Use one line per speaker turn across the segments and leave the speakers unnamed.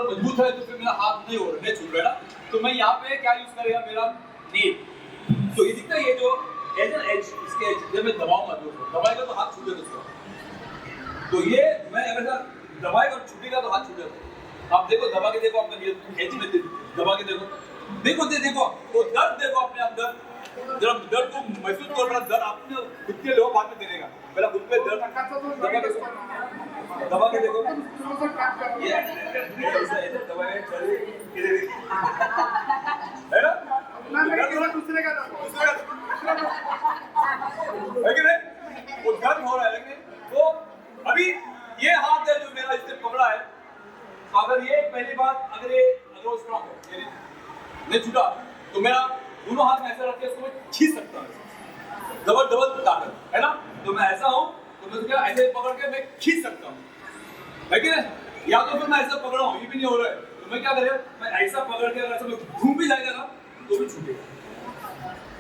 मजबूत है तो फिर मेरा हाथ नहीं हो रहा, नहीं छूट रहा ना, तो मैं यहाँ पे क्या यूज करेगा मेरा नील। तो ये दिखता है, ये जो एज है एज, इसके एज जब मैं दबाऊंगा तो दबाएगा तो हाथ छूटेगा उसका। तो ये मैं अगर दबाएगा और छूटेगा तो हाथ छूटेगा। आप देखो, दबा के देखो, अपने एज में दबा के देखो, देखो देखो वो दर्द देखो अपने अंदर, जरा दर्द को महसूस करो। बड़ा दर्द आपने खुद के लो बाद में देगा, पहले खुद पे दर्द दबा के देखो। ये ऐसा है, दबा के चले है ना, दूसरे का है कि नहीं, वो दर्द हो रहा है। लेकिन तो अभी ये हाथ है जो मेरा इसने पकड़ा है, अगर ये पहली बात अगर वो स्ट्रांग है, नहीं छूटा, तो मेरा दोनों हाथ में ऐसा रख के इसको मैं खींच सकता हूँ, डबल ताकत है ना। तो मैं ऐसा हूँ तो मैं क्या ऐसे पकड़ के मैं खींच सकता हूँ, है कि नहीं। या तो फिर मैं ऐसा पकड़ा हूँ, ये भी नहीं हो रहा है, तो मैं क्या करेगा, मैं ऐसा पकड़ के अगर ऐसा मैं घूम भी जाएगा ना तो भी छूटेगा,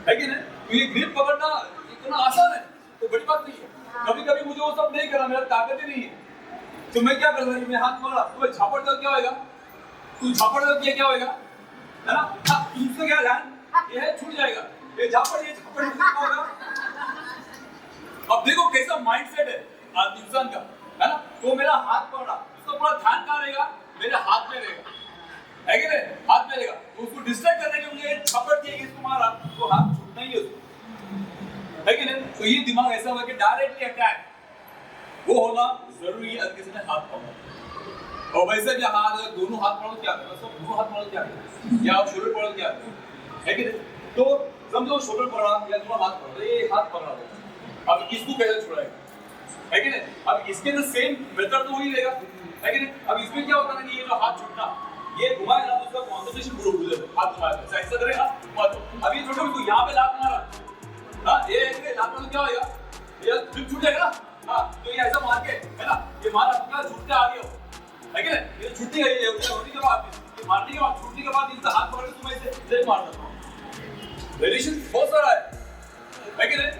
है कि नहीं। तो ये ग्रिप पकड़ना इतना आसान है, तो बड़ी बात नहीं है। कभी कभी मुझे वो सब नहीं करना, मेरा ताकत ही नहीं है, तो मैं क्या कर रहा हूँ, मैं हाथ पकड़ा तो मैं झापड़ दो, क्या होगा, तू झापड़ दो किया क्या होगा, है ना। इससे क्या ध्यान, ये है छूट जाएगा, ये झापड़ क्या होगा। अब देखो कैसा माइंडसेट है आज इंसान का, है ना। तो मेरा हाथ पकड़ा, उसका पूरा ध्यान कहाँ रहेगा, मेरे हाथ में रहेगा, है कि नहीं, हाथ में रहेगा। तो उसको डिस्ट्रैक्ट करने के लिए झपट दिए इसको मारा तो हाथ छूटना ही है उसको, है कि नहीं। तो ये दिमाग ऐसा हुआ कि डायरेक्टली अटैक वो होना जरूरी है, किसी ने हाथ पकड़ा। और वैसे भी हाथ, दोनों हाथ पकड़ो क्या करो, सब दोनों हाथ पकड़ो क्या करो, या आप शोल्डर पकड़ो क्या करो, है कि नहीं। तो समझो शोल्डर पकड़ा या दोनों हाथ पकड़ो, ये हाथ पकड़ा दो, अब इसको कैसे छुड़ाएगा, है कि नहीं। अब इसके अंदर सेम मेथड तो वही रहेगा, है कि नहीं। अब इसमें क्या होता है ना कि ये जो हाथ छूटना, ये घुमाएगा तो उसका कॉन्सेंट्रेशन पूरा हो जाएगा, हाथ घुमाएगा ऐसा करेगा अब ये छोटे को यहाँ पे लात मारा, हाँ ये लात मार तो क्या होगा, ये ग्रिप छूट जाएगा ना। हाँ तो ये ऐसा मार के, है ना, ये मारा क्या छूटते आ गया, है कि नहीं। ये छूटती है, ये होने के बाद, ये मारने के बाद, छूटने के बाद इसका हाथ पकड़ के तुम्हें इसे मार देता हूँ। वेरिएशन बहुत सारा है कि नहीं।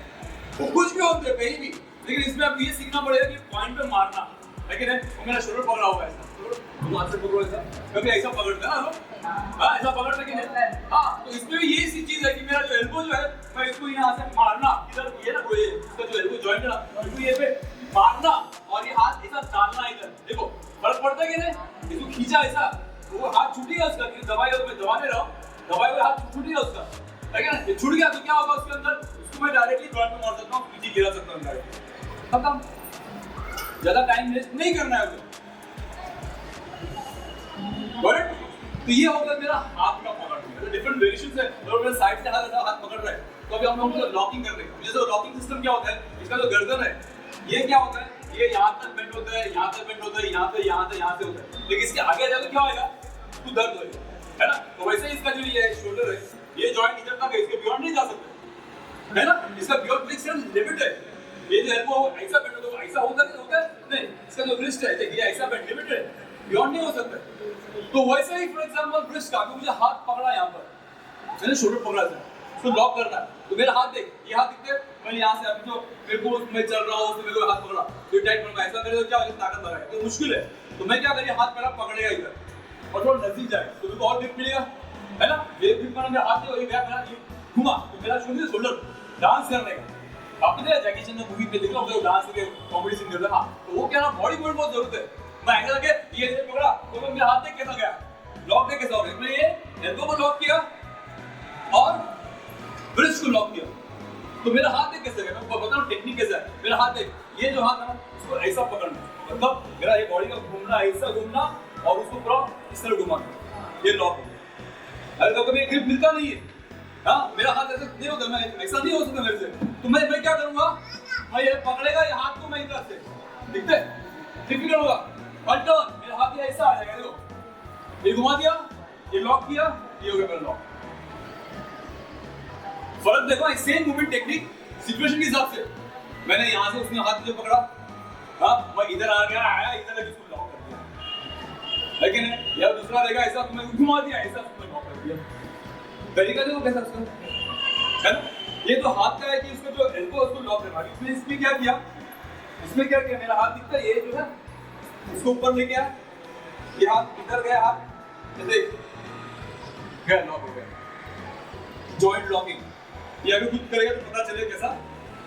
वो कुछ भी होते हैं कहीं भी, लेकिन इसमें अब ये सीखना पड़ेगा कि पॉइंट पे मारना, है कि नहीं। तो मेरा शोल्डर पकड़ा हुआ है ऐसा, तो हाथ से पकड़ो ऐसा, कभी ऐसा पकड़ता है ना लोग, हाँ ऐसा पकड़ते कि नहीं। हाँ तो इसमें भी यही सी चीज है कि मेरा जो एल्बो जो है, मैं इसको यहाँ से मारना, इधर ये ना कोई इसका जो एल्बो जॉइंट है ना, इसको ये पे मारना और ये हाथ ऐसा डालना इधर, देखो फर्क पड़ता है कि नहीं। इसको खींचा ऐसा, वो हाथ छूटेगा उसका, दबाएगा तो मैं दबा नहीं रहा हूँ, दबाए हुए हाथ छूटेगा उसका, है कि नहीं। ये छूट गया तो क्या होगा उसके अंदर, उसको मैं डायरेक्टली जॉइंट में मार सकता हूँ, पीछे गिरा सकता हूँ डायरेक्टली, खत्म। ज्यादा टाइम वेस्ट नहीं करना है उसे, बट तो ये होगा मेरा हाथ का पकड़। डिफरेंट वेरिएशंस है, और मेरे साइड से हाथ पकड़ रहा है, तो अभी हम लोग लॉकिंग कर रहे हैं। जैसे लॉकिंग सिस्टम क्या होता है, इसका जो गर्दन है ये क्या होता है, ये यहाँ तक बेंड होता है, यहाँ तक बेंड होता है, यहाँ से यहाँ से यहाँ से होता है, लेकिन इसके आगे जाकर क्या होगा, तो दर्द होगा, है ना। तो वैसे इसका जो ये शोल्डर है, ये जॉइंट इधर तक है, इसके बियॉन्ड नहीं जा सकते, है ना। इसका बियॉन्ड फिक्स लिमिट है। ये जो एल्बो ऐसा बेंड होता है, ऐसा होता है नहीं, इसका जो रिस्ट है देखिए ऐसा बेंड लिमिट है, बियॉन्ड नहीं हो सकता। तो वैसे ही फॉर एग्जांपल रिस्ट का, मुझे हाथ पकड़ा यहाँ पर, मैंने शोल्डर पकड़ा था, तो लॉक करना है, तो मेरा हाथ देख, ये हाथ दिखते हैं, मैंने यहाँ से अभी जो मेरे को मैं चल रहा हूँ, मेरे को हाथ पकड़ा, तो टाइट पकड़ा, ऐसा मेरे को क्या हो, ताकत लगा है, तो मुश्किल है। तो मैं क्या करिए, हाथ पहला पकड़ेगा इधर और थोड़ा नजदीक जाए तो मेरे को और ग्रिप मिलेगा, है ना। ये ग्रिप में मेरा हाथ जो गया, मेरा ये घुमा तो मेरा शोल्डर डांस करने का। आपने देखा जैकी चैन मूवी पे देखा होगा, डांस के कॉमेडी सीन करते हैं, हाँ तो वो क्या ना बॉडी मूवमेंट बहुत जरूरत है। मैं ऐसा लगे ये पकड़ा तो मैं मेरा हाथ देख कैसा गया, लॉक देख कैसा हो गया, मैं ये एल्बो को लॉक किया और ब्रिस्ट को लॉक किया, तो मेरा हाथ देख कैसे गया, मैं बता रहा टेक्निक कैसा है। मेरा हाथ देख, ये जो हाथ है ना उसको ऐसा पकड़ना, मतलब मेरा ये बॉडी का घूमना, ऐसा घूमना और उसको पूरा इस तरह घुमाना, ये लॉक हो गया। अरे तो कभी ग्रिप मिलता नहीं है, हाँ मेरा हाथ ऐसा नहीं होता, मैं ऐसा नहीं हो सकता मेरे से, तो मैं क्या करूंगा, मैं ये पकड़ेगा ये हाथ को, मैं इधर से दिखते डिफिकल्ट होगा, टर्न मेरा हाथ ये ऐसा आ जाएगा, देखो ये घुमा दिया, ये लॉक किया, ये हो गया मेरा लॉक। फर्क देखो, सेम मूवमेंट टेक्निक सिचुएशन के हिसाब से, मैंने यहाँ से उसने हाथ मुझे पकड़ा, हाँ मैं इधर आ गया, आया इधर लगे उसको लॉक कर दिया, लेकिन या दूसरा रहेगा ऐसा, तुम्हें घुमा दिया ऐसा, तुम्हें लॉक कर दिया। तरीका देखो कैसा उसका, है ना। ये तो हाथ का है कि उसका जो एल्बो उसको लॉक करना, इसमें क्या किया, मेरा हाथ दिखता है, ये जो है उसको ऊपर लेके आया, ये हाथ इधर गया, हाथ जैसे गया, लॉक हो गया, जॉइंट लॉकिंग। ये अगर खुद करेगा तो पता चलेगा कैसा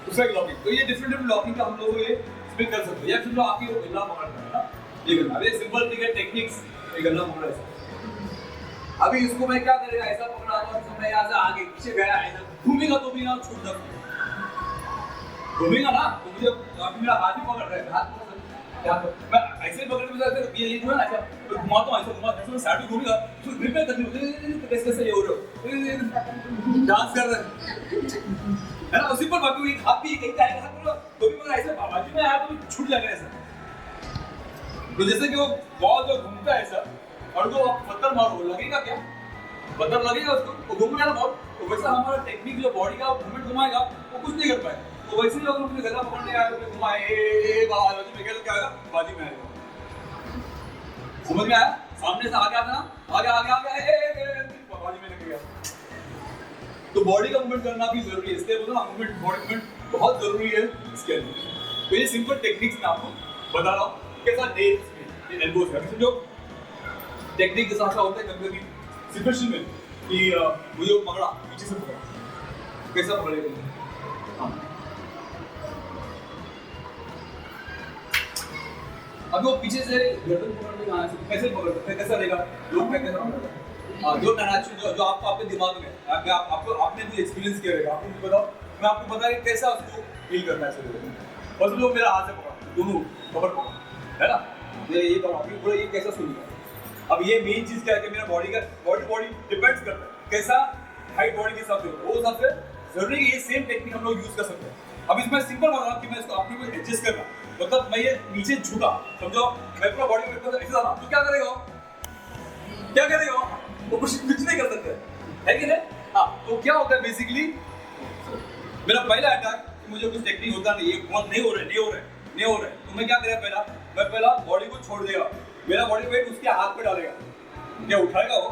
दूसरा लॉकिंग। तो ये डिफरेंट लॉकिंग का हम लोग ये स्पिन कर सकते हैं। या फिर जो आपकी वो गला पकड़ना है ना, ये करना है सिंपल ठीक है टेक्निक्स। ये गला पकड़ा ऐसा, अभी इसको मैं क्या करेगा, ऐसा पकड़ा और मैं यहाँ से आगे पीछे गया, ऐसा घूमेगा तो भी ना छूट सकता, घूमेगा ना तो मुझे अभी मेरा हाथ ही पकड़ रहा है, हाथ मैं ऐसे पकड़ में ऐसे ये जो है ना ऐसा घुमाता हूँ, ऐसा घुमाता हूँ, साइड में घूमेगा तो ग्रिप में करनी होती है, कैसे ये हो रहा है, डांस कर रहे है ना। सिंपल बात है, हाथ भी कहीं जाएगा हाथ तो भी मगर ऐसे बाजू में आया तो छूट जाएगा ऐसा। तो जैसे कि वो बॉल जो घूमता है ऐसा और जो आप पत्थर मारो लगेगा क्या, पत्थर लगेगा उसको, वो घूमेगा ना बॉल, तो वैसा हमारा टेक्निक जो बॉडी का मूवमेंट घुमाएगा वो कुछ नहीं कर पाएगा। तो वैसे ही अगर मुझे गला पकड़ने आया तो घुमाए बाजू में क्या आएगा, बाजू में आएगा, समझ में आया, सामने से आगे आता ना, आगे आगे आगे बाजू में लग गया। तो बॉडी का मूवमेंट करना भी जरूरी है, इसलिए बोलो ना मूवमेंट, बॉडी मूवमेंट बहुत जरूरी है इसके लिए। तो ये सिंपल टेक्निक्स मैं आपको बता रहा हूँ कैसा नेल्स में ये एल्बोज है, समझो टेक्निक जैसा होता है कभी सिचुएशन में कि मुझे पकड़ा पीछे से पकड़ा, कैसा पकड़ेगा। हाँ अब वो पीछे से गर्दन पकड़ने कहाँ से कैसे पकड़ते हैं, कैसा रहेगा लोग क्या कैसा पकड़ते हैं, जो नेचुरल जो आपको आपके दिमाग में आपको आपने भी एक्सपीरियंस किया रहेगा, आपको बताओ, मैं आपको बता कि कैसा उसको फील करना है चाहिए। बस लोग मेरा हाथ से पकड़ा, दोनों खबर पकड़ा है ना, ये पकड़ा पूरा, ये कैसा सुनेगा। अब ये मेन चीज क्या है कि मेरा बॉडी का बॉडी डिपेंड्स करता है कैसा हाइट बॉडी के हिसाब से, वो हिसाब से जरूरी है ये सेम टेक्निक हम लोग यूज कर सकते हैं। अब इसमें सिंपल बता रहा हूँ कि मैं इसको अपने को एडजस्ट करना, मतलब मैं ये नीचे झुका, समझो मैं पूरा बॉडी वेट ऐसे जाना, तो क्या करेगा, क्या करेगा वो कुछ नहीं कर सकते है कि नहीं। हाँ तो क्या होता है बेसिकली, मेरा पहला अटैक मुझे कुछ टेक्निक होता नहीं, ये बहुत नहीं हो रहा है, तो मैं क्या करेगा, पहला बॉडी को छोड़ देगा, मेरा बॉडी वेट उसके हाथ पे डालेगा, क्या उठाएगा वो,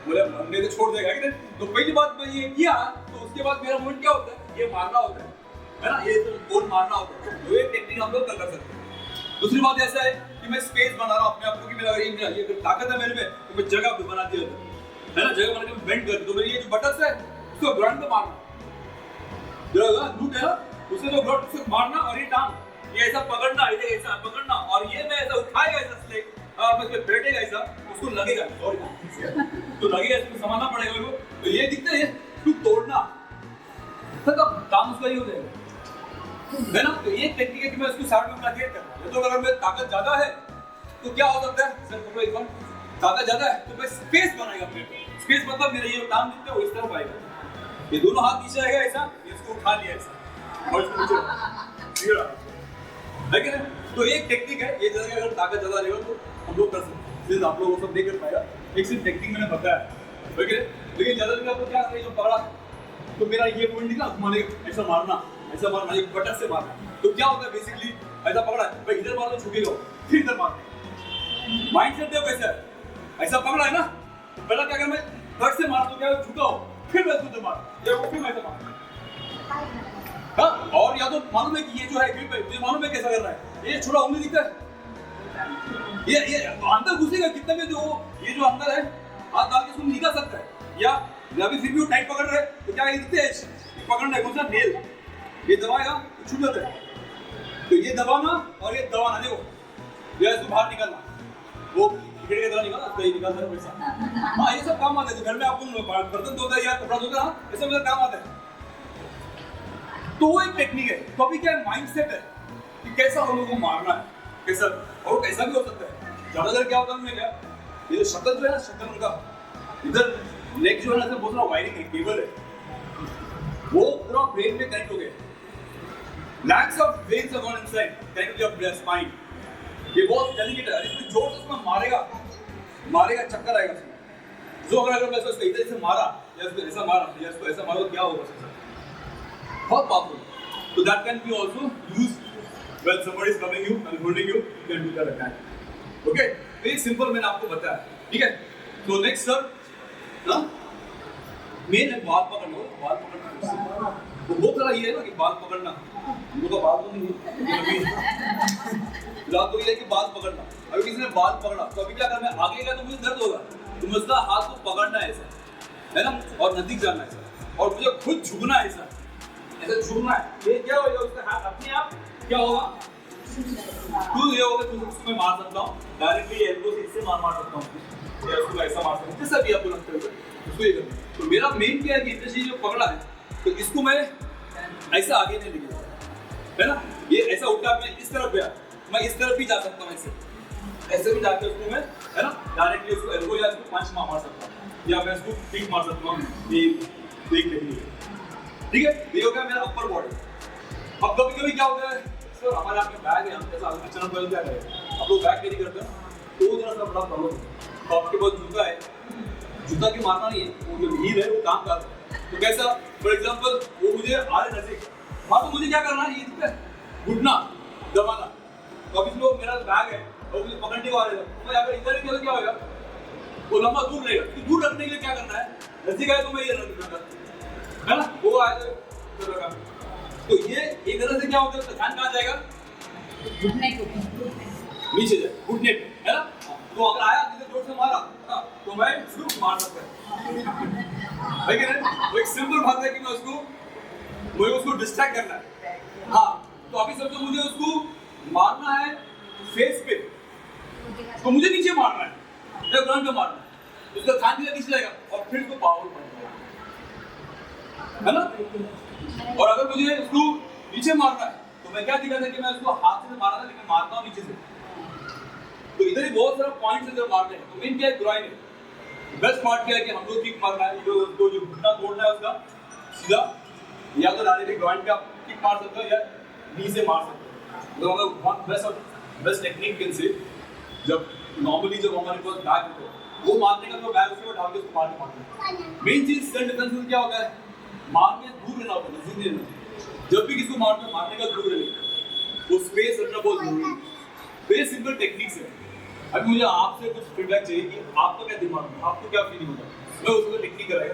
बोले हमने तो छोड़ देगा कि नहीं। तो पहली बात मैं ये किया, तो उसके बाद मेरा मूवमेंट क्या होता है, ये मारना होता है ना, ये तो गोल मारना होता है, तो ये टेक्निक हम लोग कर सकते हैं। दूसरी बात ऐसा है कि मैं स्पेस बना रहा हूँ अपने आप को, कि मेरा ये ताकत है मेरे में, तो मैं जगह भी बना दिया है ना, जगह बना के बेंड कर, तो मेरी ये जो बटस है उसको ग्राउंड पे मारना, जो रूट है ना उसे जो ग्राउंड से मारना, और ये टांग ये ऐसा पकड़ना, ये ऐसा पकड़ना, और ये मैं ऐसा उठाएगा ऐसा स्लेक, और मैं बैठेगा ऐसा, उसको लगेगा तो लगेगा, इसको संभालना पड़ेगा मेरे को, तो ये दिखता है तू तोड़ना, तो काम उसका ही हो जाएगा है ना। तो ये टेक्निक है कि मैं उसको साइड में रख करना, तो अगर मेरी ताकत ज्यादा है तो क्या हो सकता है, सर पकड़ो एक बार, ताकत ज्यादा है तो मैं स्पेस बनाएगा अपने को, स्पेस मतलब मेरा ये टांग दिखता है वो इस तरफ आएगा, ये दोनों हाथ नीचे आएगा ऐसा, ये इसको उठा लिया ऐसा और इसको नीचे है कि नहीं। तो एक टेक्निक है ये, जैसे अगर ताकत ज्यादा रहेगा तो हम लोग कर सकते हैं, आप लोग वो सब नहीं कर पाएगा, एक सिर्फ टेक्निक मैंने बताया है, लेकिन ज्यादा दिन आपको क्या करें, जो पकड़ा तो मेरा ये मूवमेंट दिखा, घुमाने ऐसा मारना, एक बटन से मारना, तो क्या होता है बेसिकली, ऐसा पकड़ा भाई इधर मार तो झुकेगा, फिर इधर मारना, माइंड सेट देखो कैसा है, ऐसा पकड़ा है ना, तो पहला क्या, अगर मैं फट से मार तो क्या झुका हो, फिर मैं उधर मार, या वो फिर मैं ऐसा मार, हाँ, और या तो मालूम है कि ये जो है ग्रिप है, मुझे मालूम है कैसा कर रहा है, ये छोटा उंगली दिखता है, ये अंदर घुसेगा कितना में, जो ये जो अंदर है हाथ डाल के उसको निकाल सकता है, या अभी फिर भी वो टाइट पकड़ रहे तो क्या दिखते हैं, पकड़ना है कौन सा नेल, ये दबाएगा तो छूट जाता है, तो ये दबाना और ये दबाना, देखो ये इसको बाहर निकालना, वो क्रिकेट की तरह निकालना, तो ये निकालता है वैसा। हाँ ये सब काम आते हैं, घर में आपको बर्तन धोता है या कपड़ा धोता है, ये सब काम आता है, तो वो एक टेक्निक है। तो अभी क्या माइंडसेट है कि कैसा हम लोगों को मारना है, कैसा, और कैसा भी हो सकता है। ज्यादातर क्या होता है, क्या ये जो शक्ल जो है ना, शक्ल उनका इधर लेग जो है ना, बहुत सारा वायरिंग है, केबल है, वो पूरा ब्रेन में कनेक्ट हो गया, lakhs of veins are gone inside connected to your spine, ये बहुत डेलिकेट है, इसमें जोर से उसमें मारेगा चक्कर आएगा उसमें, जो अगर मैं इसको इधर से मारा या इसको ऐसा मारा या इसको ऐसा मारा तो क्या होगा, बहुत पावरफुल। तो that can be also used when somebody is coming you and holding you, you can do that attack. Okay, तो ये सिंपल मैंने आपको बताया, ठीक है। तो नेक्स्ट सर, ना मेन है बाल पकड़ना, वो बहुत सारा ये है ना कि बाल पकड़ना, वो तो बाल तो नहीं है, तो ये है कि बाल पकड़ना, अभी किसी ने बाल पकड़ा तो अभी क्या करना है, आगे गया तो मुझे दर्द होगा, तो मुझे उसका हाथ को पकड़ना है ऐसा, है ना, और नजदीक जाना है और मुझे खुद झुकना है ऐसा, ऐसा झुकना है। ये क्या होगा, उसका हाथ अपने आप क्या होगा, तू ये होगा, तू उसको मैं मार सकता हूँ डायरेक्टली एल्बो से, इससे मार सकता हूँ या उसको ऐसा मार सकता हूँ, जैसा भी आपको लगता है उसको ये करना। तो मेरा मेन क्या है कि इंद्रजीत जो पकड़ा है तो इसको मैं ऐसा आगे नहीं लेके जाता, है ना, ये ऐसा उठा, मैं इस तरफ गया, मैं इस तरफ भी जा सकता हूँ, ऐसे भी जाके उसको मैं, है ना, डायरेक्टली उसको एल्बो या उसको पंच मार सकता हूँ या मैं उसको किक मार सकता हूँ, ये देख लेंगे, ठीक है। ये हो गया मेरा अपर बॉडी। अब कभी कभी क्या होता है सर, हमारे आपके बैग है, हम कैसा अचानक बदल क्या करें, आप लोग बैग कैरी करते हैं तो जरा सा बड़ा प्रॉब्लम है। तो आपके पास जूता है, जूता के मारना नहीं है, वो जो हील है वो काम कर रहा है, तो कैसा, फॉर एग्जांपल वो मुझे आ रहे नजदीक, हाँ तो मुझे क्या करना है, ये घुटना दबाना। तो अभी लोग मेरा बैग है और मुझे पकड़ने को आ रहे हैं, तो अगर इधर किया तो क्या होगा, वो लंबा दूर रहेगा, तो दूर रखने के लिए क्या करना है, नजदीक आए तो मैं ये रखूंगा, है ना, वो आए तो रखा। तो ये एक तरह से क्या होता है, ध्यान कहाँ जाएगा,
घुटने को
नीचे जाए, घुटने पे, है ना। तो अगर आया जिसे जोर से मारा तो मैं सिर्फ मार सकता है, लेकिन वो एक सिंपल बात है कि मुझे उसको डिस्ट्रैक्ट करना है। हाँ, तो अभी समझो मुझे उसको मारना है फेस पे, तो मुझे नीचे मारना है या ग्राउंड पे मारना है, उसका ध्यान भी नीचे जाएगा और फिर उसको पावर पड़ेगा, है ना। और अगर मुझे उसको नीचे मारना है तो मैं क्या दिखा था कि मैं उसको हाथ से मारा था, लेकिन मारता हूँ नीचे से। तो इधर ही बहुत सारा पॉइंट्स है जो मारने हैं। तो मेन क्या है, ग्राइंड है। बेस्ट पार्ट क्या है कि हम लोग किक मारना है, जो घुटना तोड़ना है उसका सीधा, या तो डायरेक्टली ग्राइंड पे आप किक मार सकते हो या नी से मार सकते हो। तो हमारा बेस्ट टेक्निक कैन से, जब नॉर्मली जब हमारे पास बैग होता है वो मारने का, तो बैग उसके डाल के उसको मारना है। मेन चीज सेल्फ डिफेंस में क्या होता है, मारने दूर रहना होता है, नजदीक नहीं रहना। जब भी किसी को मारने का दूर रहना, वो स्पेस रखना बहुत जरूरी है। तो ये सिंपल टेक्निक्स है। अभी मुझे आपसे कुछ फीडबैक चाहिए कि आपका क्या दिमाग में, आपको क्या फीलिंग होता है, मैं उसको टेक्निक कराएगा।